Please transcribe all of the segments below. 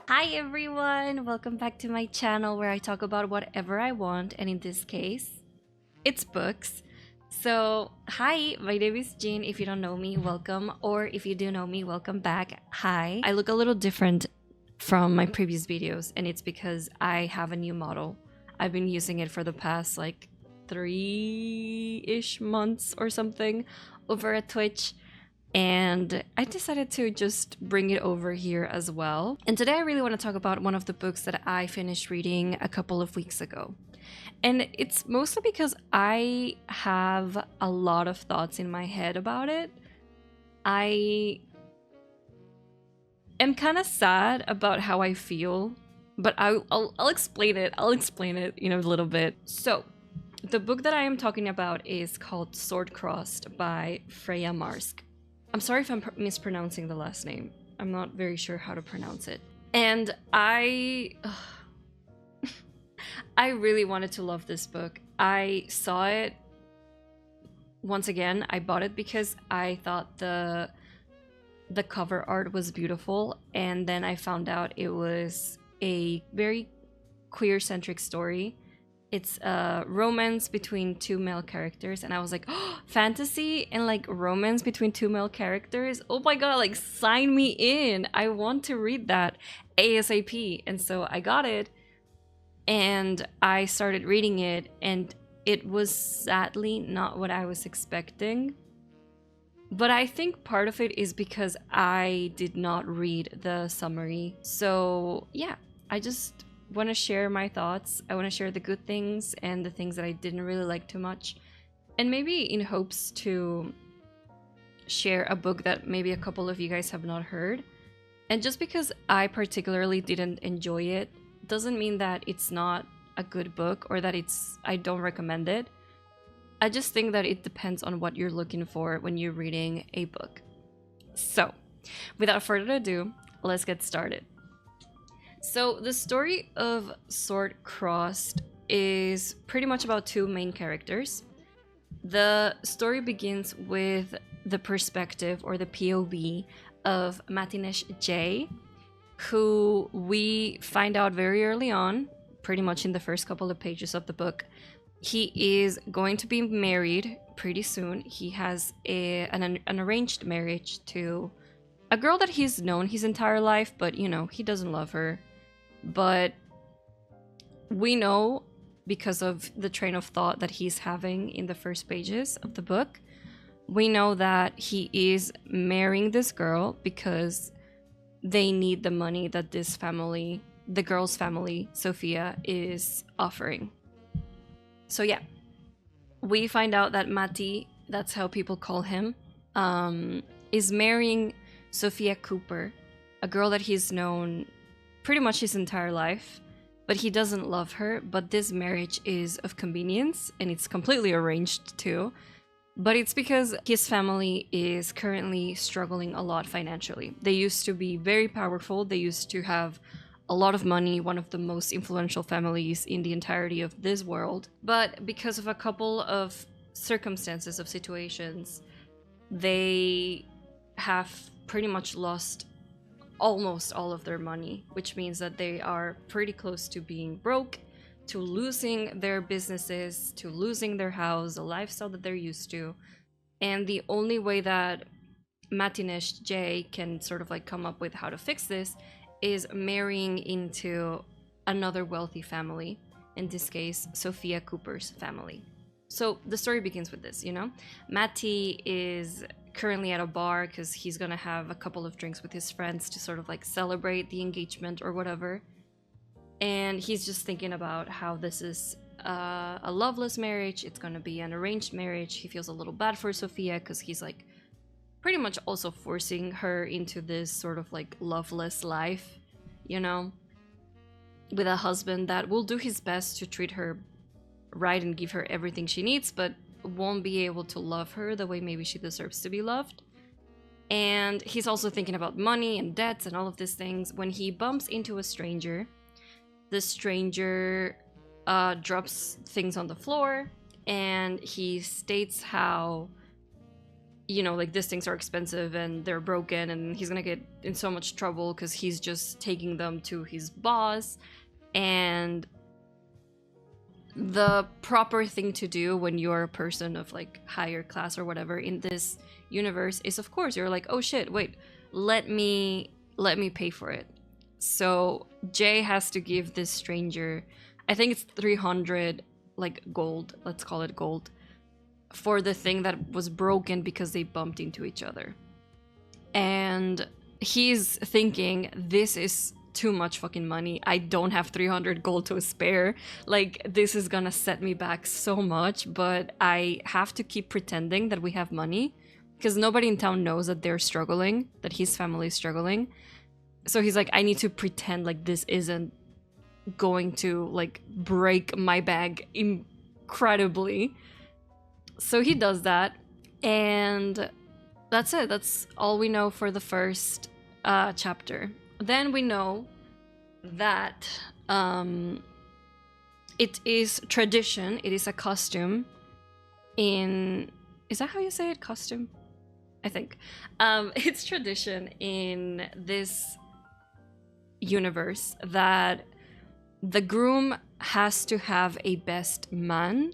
Hi everyone! Welcome back to my channel where I talk about whatever I want, and in this case, it's books. So, hi, my name is Jean. If you don't know me, welcome. Or if you do know me, welcome back. Hi. I look a little different from my previous videos, and it's because I have a new model. I've been using it for the past like 3-ish months or something over at Twitch, and I decided to just bring it over here as well. And today I really want to talk about one of the books that I finished reading a couple of weeks ago. And it's mostly because I have a lot of thoughts in my head about it. I am kind of sad about how I feel, but I'll explain it. I'll explain it in a little bit. So, the book that I am talking about is called Swordcrossed by Freya Marske. I'm sorry if I'm mispronouncing the last name. I'm not very sure how to pronounce it. And I really wanted to love this book. I saw it once again. I bought it because I thought the cover art was beautiful, and then I found out it was a very queer-centric story. It's a romance between two male characters, and I was like, oh, fantasy and like romance between two male characters? Oh my god, like sign me in. I want to read that ASAP. And so I got it and I started reading it, and it was sadly not what I was expecting. But I think part of it is because I did not read the summary. So yeah, I just want to share my thoughts. I want to share the good things and the things that I didn't really like too much, and maybe in hopes to share a book that maybe a couple of you guys have not heard. And just because I particularly didn't enjoy it doesn't mean that it's not a good book or that I don't recommend it. I just think that it depends on what you're looking for when you're reading a book. So, without further ado, let's get started. So the story of Swordcrossed is pretty much about two main characters. The story begins with the perspective, or the POV, of Marcini J, who we find out very early on, pretty much in the first couple of pages of the book. He is going to be married pretty soon. He has an arranged marriage to a girl that he's known his entire life, but you know, he doesn't love her. But we know, because of the train of thought that he's having in the first pages of the book, we know that he is marrying this girl because they need the money that this family, the girl's family, Sophia, is offering. So yeah, we find out that Matti, that's how people call him, is marrying Sophia Cooper, a girl that he's known pretty much his entire life, but he doesn't love her. But this marriage is of convenience, and it's completely arranged too. But it's because his family is currently struggling a lot financially. They used to be very powerful. They used to have a lot of money, one of the most influential families in the entirety of this world. But because of a couple of circumstances, of situations, they have pretty much lost almost all of their money, which means that they are pretty close to being broke, to losing their businesses, to losing their house, the lifestyle that they're used to. And the only way that Marcini J can sort of like come up with how to fix this is marrying into another wealthy family, in this case Sophia Cooper's family. So the story begins with this, you know. Matti is currently at a bar because he's gonna have a couple of drinks with his friends to sort of like celebrate the engagement or whatever. And he's just thinking about how this is a loveless marriage. It's gonna be an arranged marriage. He feels a little bad for Sophia because he's like pretty much also forcing her into this sort of like loveless life, you know, with a husband that will do his best to treat her right and give her everything she needs, but won't be able to love her the way maybe she deserves to be loved. And he's also thinking about money and debts and all of these things when he bumps into a stranger. The stranger drops things on the floor, and he states how you know, like these things are expensive and they're broken, and he's gonna get in so much trouble because he's just taking them to his boss. And the proper thing to do when you're a person of like higher class or whatever in this universe is, of course, you're like, oh shit, wait, let me pay for it. So Jay has to give this stranger, I think it's 300 like gold, let's call it gold, for the thing that was broken because they bumped into each other. And he's thinking, this is too much fucking money. I don't have 300 gold to spare. Like, this is gonna set me back so much, but I have to keep pretending that we have money because nobody in town knows that they're struggling, that his family is struggling. So he's like, I need to pretend like this isn't going to like break my bag incredibly. So he does that, and that's it. That's all we know for the first chapter. Then we know that it is tradition, it is a costume in... Is that how you say it? Costume? I think. It's tradition in this universe that the groom has to have a best man,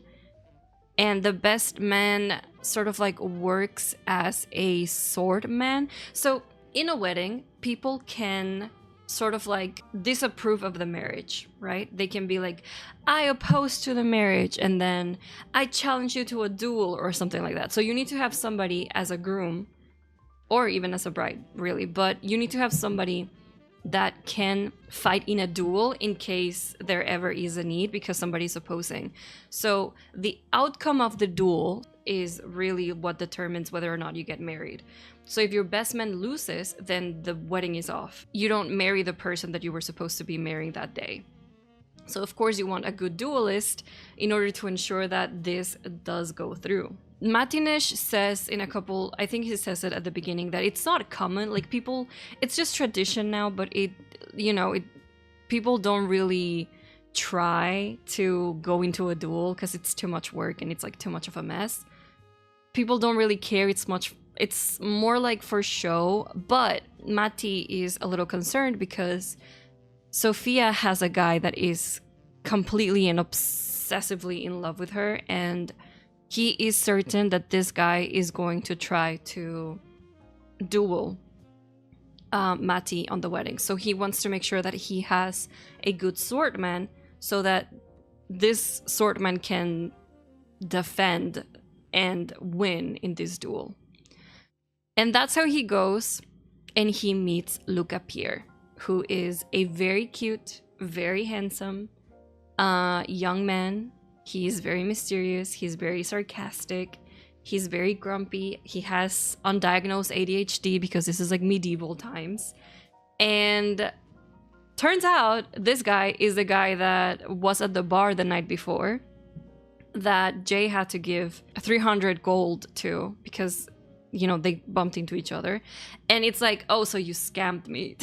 and the best man sort of like works as a sword man. So in a wedding, people can sort of like disapprove of the marriage, right? They can be like, I oppose to the marriage, and then I challenge you to a duel or something like that. So you need to have somebody as a groom, or even as a bride, really, but you need to have somebody that can fight in a duel in case there ever is a need because somebody's opposing. So the outcome of the duel is really what determines whether or not you get married. So if your best man loses, then the wedding is off. You don't marry the person that you were supposed to be marrying that day. So of course you want a good duelist in order to ensure that this does go through. Marcini says in a couple, I think he says it at the beginning, that it's not common, like people, it's just tradition now, but it, you know, people don't really try to go into a duel because it's too much work and it's like too much of a mess. People don't really care, it's more like for show, but Matti is a little concerned because Sophia has a guy that is completely and obsessively in love with her, and he is certain that this guy is going to try to duel Matti on the wedding. So he wants to make sure that he has a good swordman so that this swordman can defend and win in this duel. And that's how he goes, and he meets Luca Pierre, who is a very cute, very handsome young man. He's very mysterious, he's very sarcastic, he's very grumpy, he has undiagnosed ADHD because this is like medieval times. And turns out this guy is the guy that was at the bar the night before that Jay had to give 300 gold to because, you know, they bumped into each other. And it's like, oh, so you scammed me.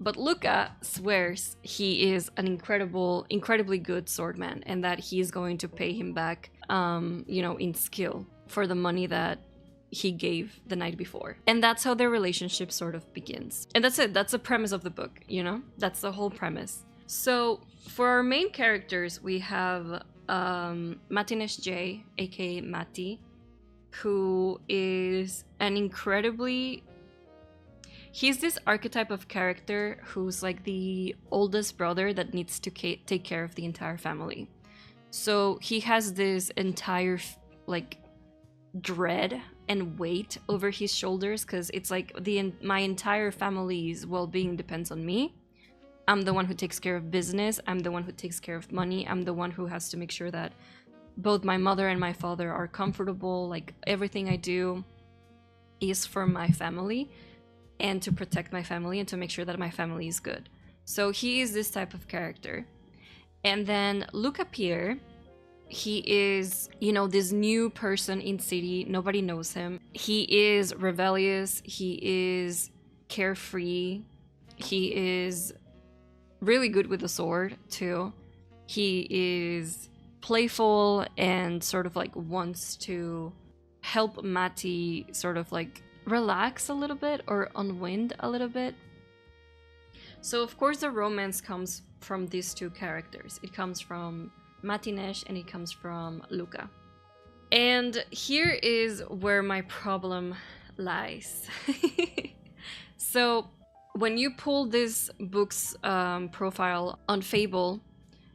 But Luca swears he is an incredibly good swordman, and that he's going to pay him back, you know, in skill for the money that he gave the night before. And that's how their relationship sort of begins. And that's it. That's the premise of the book, you know? That's the whole premise. So for our main characters, we have Marcini J, aka Matti, who is an incredibly... He's this archetype of character who's like the oldest brother that needs to take care of the entire family. So he has this entire like dread and weight over his shoulders because it's like my entire family's well-being depends on me. I'm the one who takes care of business. I'm the one who takes care of money. I'm the one who has to make sure that both my mother and my father are comfortable. Like everything I do is for my family, and to protect my family and to make sure that my family is good. So he is this type of character. And then Luca Pierre, he is, you know, this new person in city. Nobody knows him. He is rebellious. He is carefree. He is really good with the sword too. He is playful and sort of like wants to help Matti sort of like relax a little bit or unwind a little bit. So of course the romance comes from these two characters. It comes from Matinesh and it comes from Luca. And here is where my problem lies. So when you pull this book's profile on Fable,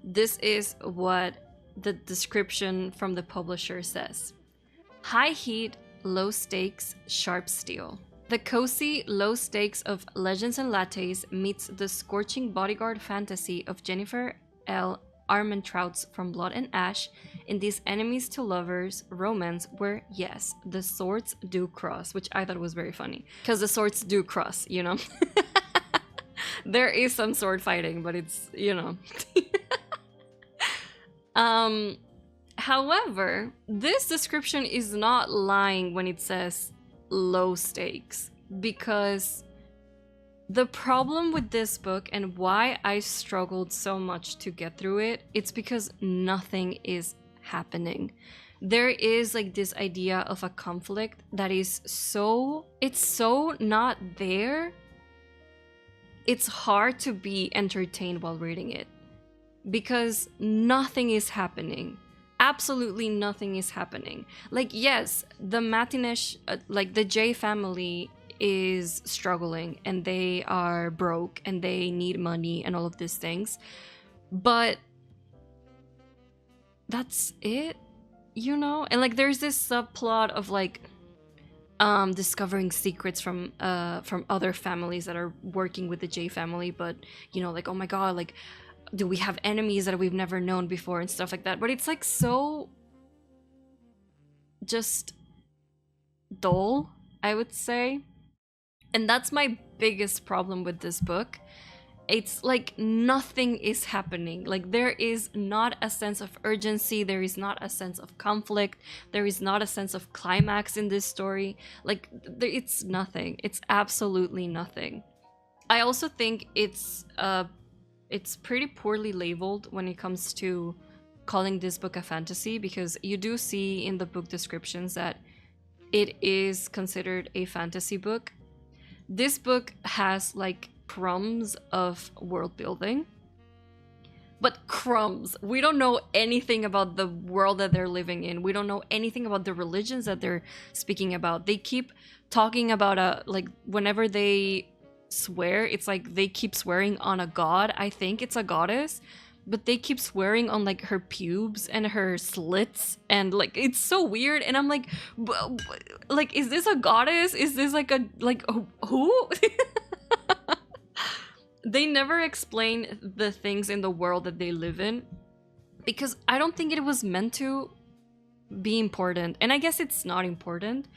this is what the description from the publisher says. High heat, low stakes, sharp steel. The cozy, low stakes of Legends and Lattes meets the scorching bodyguard fantasy of Jennifer L. Armentrout's From Blood and Ash in this enemies to lovers romance where, yes, the swords do cross, which I thought was very funny. Because the swords do cross, you know? There is some sword fighting, but it's, you know. However, this description is not lying when it says low stakes, because the problem with this book and why I struggled so much to get through it, it's because nothing is happening. There is like this idea of a conflict that is it's so not there. It's hard to be entertained while reading it because nothing is happening. Absolutely nothing is happening. Like, yes, the Matinesh, like the J family is struggling and they are broke and they need money and all of these things. But that's it, you know? And like there's this subplot of like discovering secrets from other families that are working with the J family, but you know, like, oh my god, like, do we have enemies that we've never known before and stuff like that. But it's like so just dull, I would say. And that's my biggest problem with this book. It's like nothing is happening. Like there is not a sense of urgency, there is not a sense of conflict, there is not a sense of climax in this story. Like it's nothing. It's absolutely nothing. I also think it's pretty poorly labeled when it comes to calling this book a fantasy, because you do see in the book descriptions that it is considered a fantasy book. This book has like crumbs of world building, but crumbs. We don't know anything about the world that they're living in. We don't know anything about the religions that they're speaking about. They keep talking about like whenever they swear, it's like they keep swearing on a god. I think it's a goddess, but they keep swearing on like her pubes and her slits, and like it's so weird. And I'm like, like, is this a goddess? Is this like a who? They never explain the things in the world that they live in, because I don't think it was meant to be important. And I guess it's not important,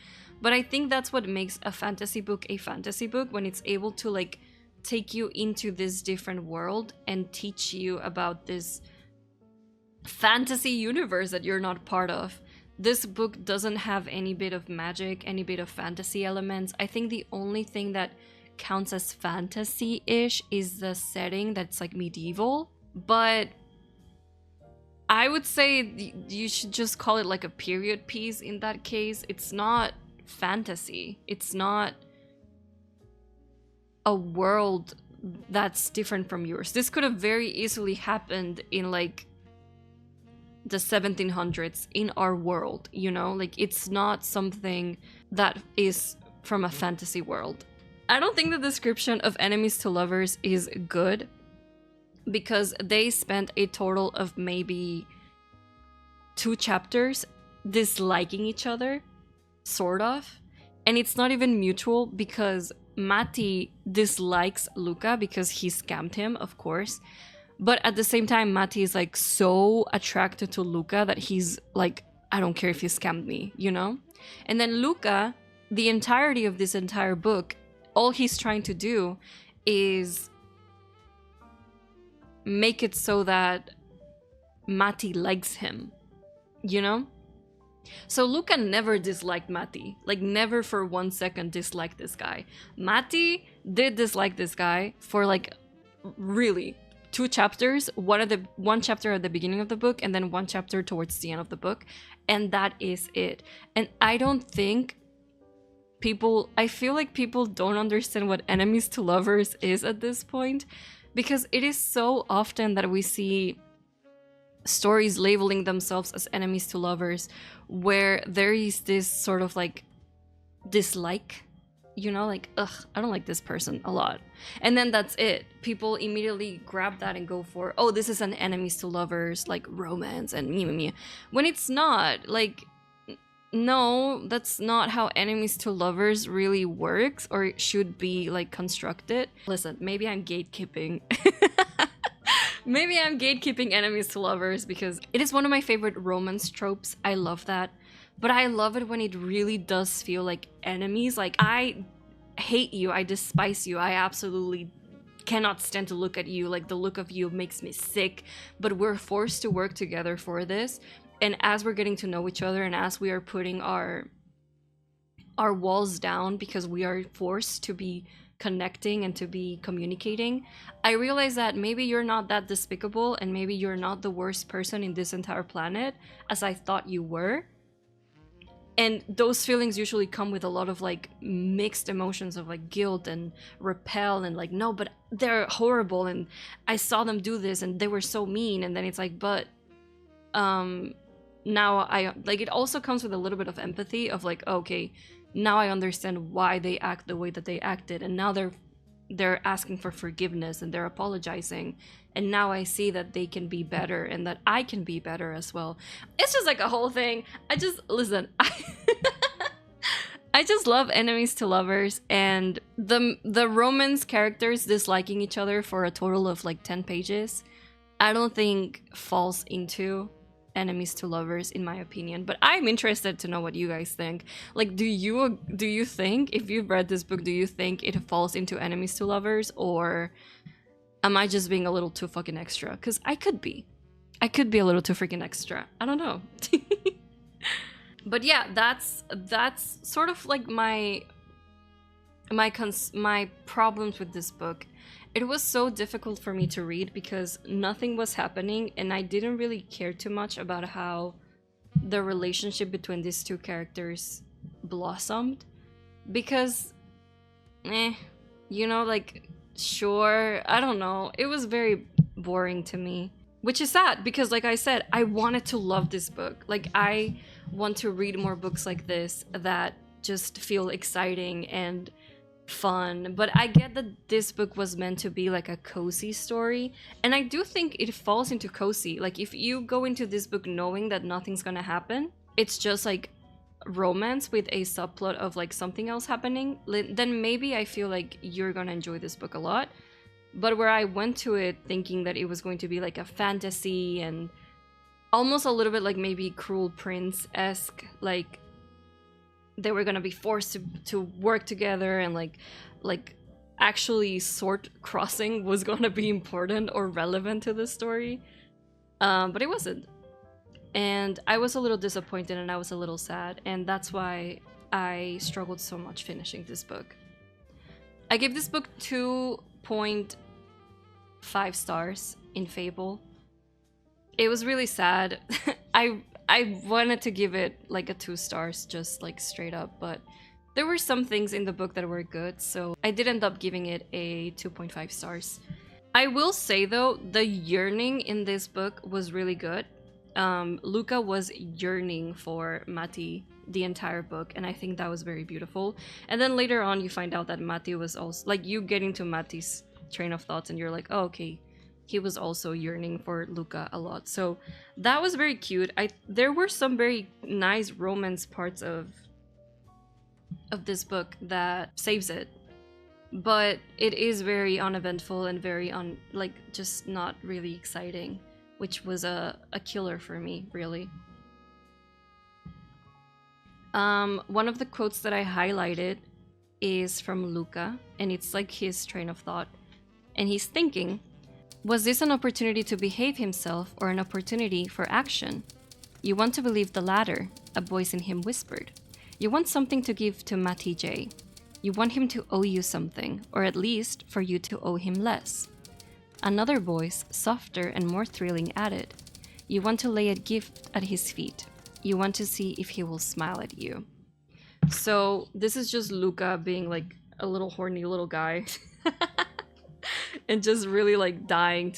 but I think that's what makes a fantasy book a fantasy book, when it's able to like take you into this different world and teach you about this fantasy universe that you're not part of. This book doesn't have any bit of magic, any bit of fantasy elements. I think the only thing that counts as fantasy-ish is the setting that's like medieval, but I would say you should just call it like a period piece in that case. It's not fantasy. It's not a world that's different from yours. This could have very easily happened in like the 1700s in our world, you know? Like it's not something that is from a fantasy world. I don't think the description of enemies to lovers is good, because they spent a total of maybe 2 chapters disliking each other, sort of. And it's not even mutual, because Matti dislikes Luca because he scammed him, of course. But at the same time, Matti is like so attracted to Luca that he's like, I don't care if you scammed me, you know? And then Luca, the entirety of this entire book, all he's trying to do is make it so that Matti likes him, you know? So Luca never disliked Matti, like never for 1 second disliked this guy. Matti did dislike this guy for like really 2 chapters, one chapter at the beginning of the book and then 1 chapter towards the end of the book, and that is it. And I feel like people don't understand what enemies to lovers is at this point, because it is so often that we see stories labeling themselves as enemies to lovers, where there is this sort of like dislike, you know, like, ugh, I don't like this person a lot, and then that's it. People immediately grab that and go for, oh, this is an enemies to lovers like romance and me, when it's not. Like, no, that's not how enemies to lovers really works or should be like constructed. Listen, maybe I'm gatekeeping. Maybe I'm gatekeeping enemies to lovers because it is one of my favorite romance tropes. I love that. But I love it when it really does feel like enemies. Like, I hate you, I despise you, I absolutely cannot stand to look at you. Like, the look of you makes me sick. But we're forced to work together for this. And as we're getting to know each other and as we are putting our walls down because we are forced to be connecting and to be communicating, I realize that maybe you're not that despicable and maybe you're not the worst person in this entire planet as I thought you were. And those feelings usually come with a lot of like mixed emotions of like guilt and repel and like, no, but they're horrible and I saw them do this and they were so mean. And then it's like, but now I like, it also comes with a little bit of empathy of like, okay, now I understand why they act the way that they acted, and now they're asking for forgiveness and they're apologizing, and now I see that they can be better and that I can be better as well. It's just like a whole thing. I just I just love enemies to lovers, and the romance characters disliking each other for a total of like 10 pages I don't think falls into enemies to lovers, in my opinion. But I'm interested to know what you guys think. Like, do you think, if you've read this book, do you think it falls into enemies to lovers, or am I just being a little too fucking extra? Because I could be a little too freaking extra. I don't know. But yeah, that's sort of like my problems with this book. It was so difficult for me to read because nothing was happening, and I didn't really care too much about how the relationship between these 2 characters blossomed. Because, you know, like, sure, I don't know. It was very boring to me. Which is sad, because like I said, I wanted to love this book. Like, I want to read more books like this that just feel exciting and fun. But I get that this book was meant to be like a cozy story, and I do think it falls into cozy. Like, if you go into this book knowing that nothing's gonna happen, it's just like romance with a subplot of like something else happening, then maybe I feel like you're gonna enjoy this book a lot. But where I went to it thinking that it was going to be like a fantasy and almost a little bit like maybe Cruel Prince-esque, like they were gonna be forced to work together, and like actually sword crossing was gonna be important or relevant to the story, but it wasn't, and I was a little disappointed and I was a little sad, and that's why I struggled so much finishing this book. I gave this book 2.5 stars in Fable. It was really sad. I wanted to give it like a 2 stars, just like straight up, but there were some things in the book that were good, so I did end up giving it a 2.5 stars. I will say though, the yearning in this book was really good. Luca was yearning for Matti the entire book, and I think that was very beautiful. And then later on you find out that Matti was also, like, you get into Matti's train of thoughts and you're like, oh, okay, he was also yearning for Luca a lot. So that was very cute. There were some very nice romance parts of this book that saves it, but it is very uneventful and very just not really exciting, which was a killer for me, really. One of the quotes that I highlighted is from Luca, and it's like his train of thought, and he's thinking, was this an opportunity to behave himself or an opportunity for action? You want to believe the latter, a voice in him whispered. You want something to give to Matti J. You want him to owe you something, or at least for you to owe him less. Another voice, softer and more thrilling, added, "You want to lay a gift at his feet. You want to see if he will smile at you." So this is just Luca being like a little horny little guy and just really like dying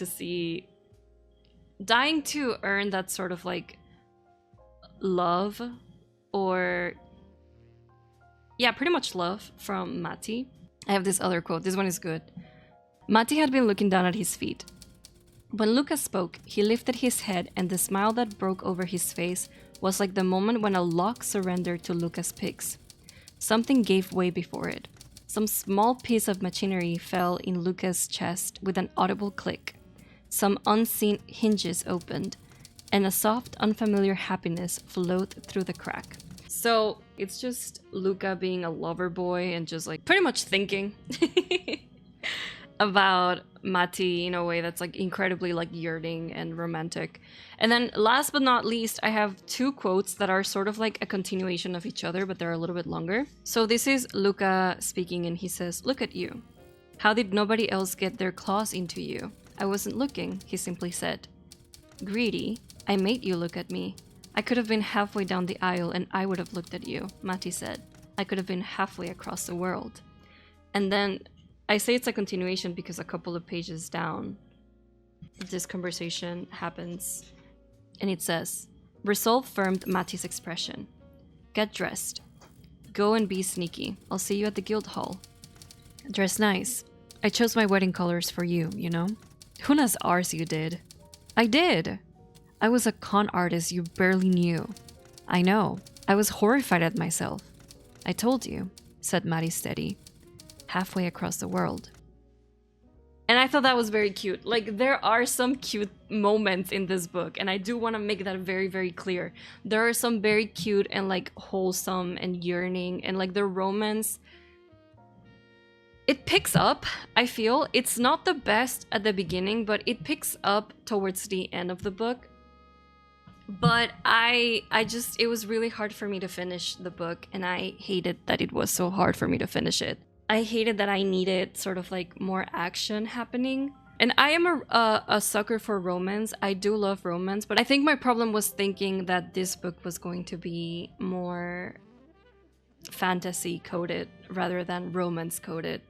to earn that sort of like love, or yeah, pretty much love from Matti. I have this other quote. This one is good. Matti had been looking down at his feet. When Luca spoke, he lifted his head, and the smile that broke over his face was like the moment when a lock surrendered to Luca's picks. Something gave way before it. Some small piece of machinery fell in Luca's chest with an audible click. Some unseen hinges opened, and a soft, unfamiliar happiness flowed through the crack. So it's just Luca being a lover boy and just like pretty much thinking about Matti in a way that's like incredibly like yearning and romantic. And then last but not least, I have two quotes that are sort of like a continuation of each other, but they're a little bit longer. So this is Luca speaking, and he says, "Look at you. How did nobody else get their claws into you?" "I wasn't looking," he simply said. "Greedy, I made you look at me. I could have been halfway down the aisle and I would have looked at you," Matti said. "I could have been halfway across the world." And then I say it's a continuation because a couple of pages down, this conversation happens, and it says, "Resolve firmed Matti's expression. Get dressed. Go and be sneaky. I'll see you at the guild hall. Dress nice. I chose my wedding colors for you, you know? Who knows ours you did?" "I did. I was a con artist you barely knew." "I know. I was horrified at myself." "I told you," said Matti steady. "Halfway across the world." And I thought that was very cute. Like, there are some cute moments in this book, and I do want to make that very, very clear. There are some very cute and like wholesome and yearning, and like the romance, it picks up. I feel it's not the best at the beginning, but it picks up towards the end of the book. But I just, it was really hard for me to finish the book, and I hated that it was so hard for me to finish it. I hated that I needed sort of like more action happening. And I am a sucker for romance. I do love romance, but I think my problem was thinking that this book was going to be more fantasy coded rather than romance coded.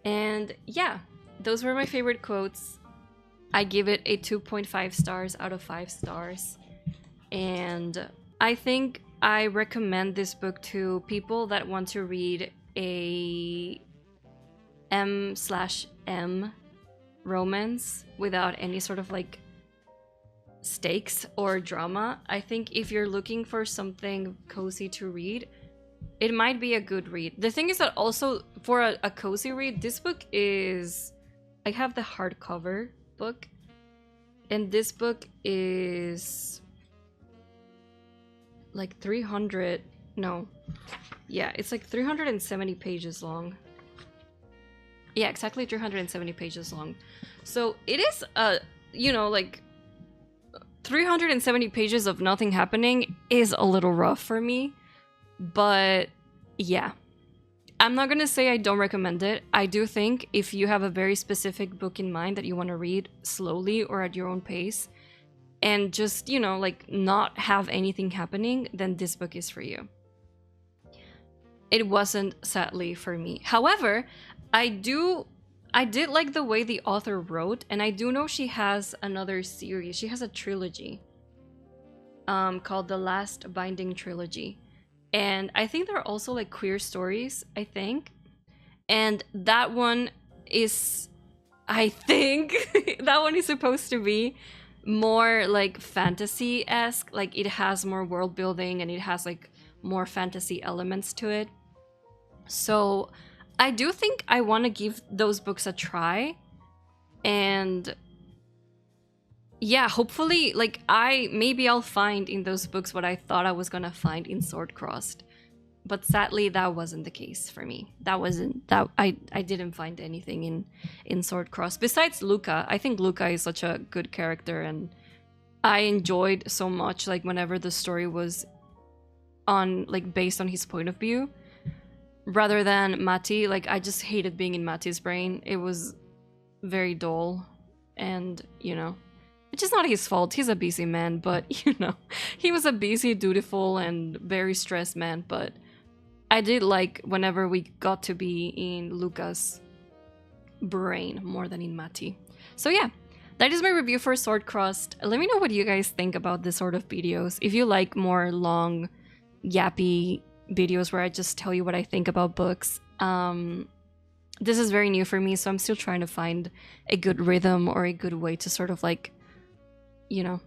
And yeah, those were my favorite quotes. I give it a 2.5 stars out of 5 stars. And I think I recommend this book to people that want to read a M/M romance without any sort of like stakes or drama. I think if you're looking for something cozy to read, it might be a good read. The thing is that also for a cozy read, this book is... I have the hardcover book, and this book is like 300... No. Yeah, it's like 370 pages long. Yeah, exactly 370 pages long. So it is, you know, like 370 pages of nothing happening is a little rough for me. But yeah, I'm not gonna say I don't recommend it. I do think if you have a very specific book in mind that you want to read slowly or at your own pace and just, you know, like not have anything happening, then this book is for you. It wasn't, sadly, for me. However, I did like the way the author wrote, and I do know she has another series. She has a trilogy called The Last Binding Trilogy. And I think there are also like queer stories, I think. And that one is, I think, that one is supposed to be more like fantasy-esque. Like it has more world building and it has like more fantasy elements to it. So I do think I want to give those books a try. And yeah, hopefully, like maybe I'll find in those books what I thought I was gonna find in Swordcrossed. But sadly, that wasn't the case for me. I didn't find anything in Swordcrossed. Besides Luca, I think Luca is such a good character, and I enjoyed so much like whenever the story was on like based on his point of view. Rather than Matti, like I just hated being in Matti's brain. It was very dull, and you know, which is not his fault. He's a busy man, but you know, he was a busy, dutiful, and very stressed man. But I did like whenever we got to be in Luca's brain more than in Mati. So yeah, that is my review for Swordcrossed. Let me know what you guys think about this sort of videos. If you like more long, yappy videos where I just tell you what I think about books. This is very new for me, so I'm still trying to find a good rhythm or a good way to sort of like, you know,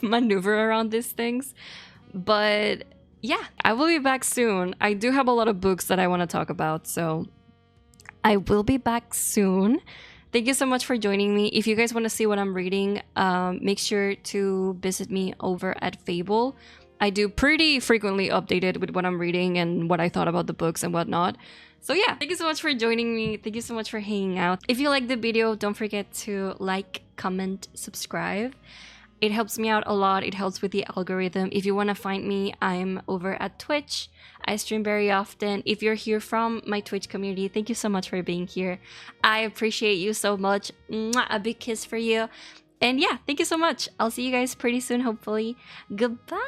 maneuver around these things. But yeah, I will be back soon. I do have a lot of books that I want to talk about, so I will be back soon. Thank you so much for joining me. If you guys want to see what I'm reading, make sure to visit me over at Fable. I do pretty frequently updated with what I'm reading and what I thought about the books and whatnot. So yeah, thank you so much for joining me. Thank you so much for hanging out. If you liked the video, don't forget to like, comment, subscribe. It helps me out a lot. It helps with the algorithm. If you want to find me, I'm over at Twitch. I stream very often. If you're here from my Twitch community, thank you so much for being here. I appreciate you so much. Mwah, a big kiss for you. And yeah, thank you so much. I'll see you guys pretty soon, hopefully. Goodbye.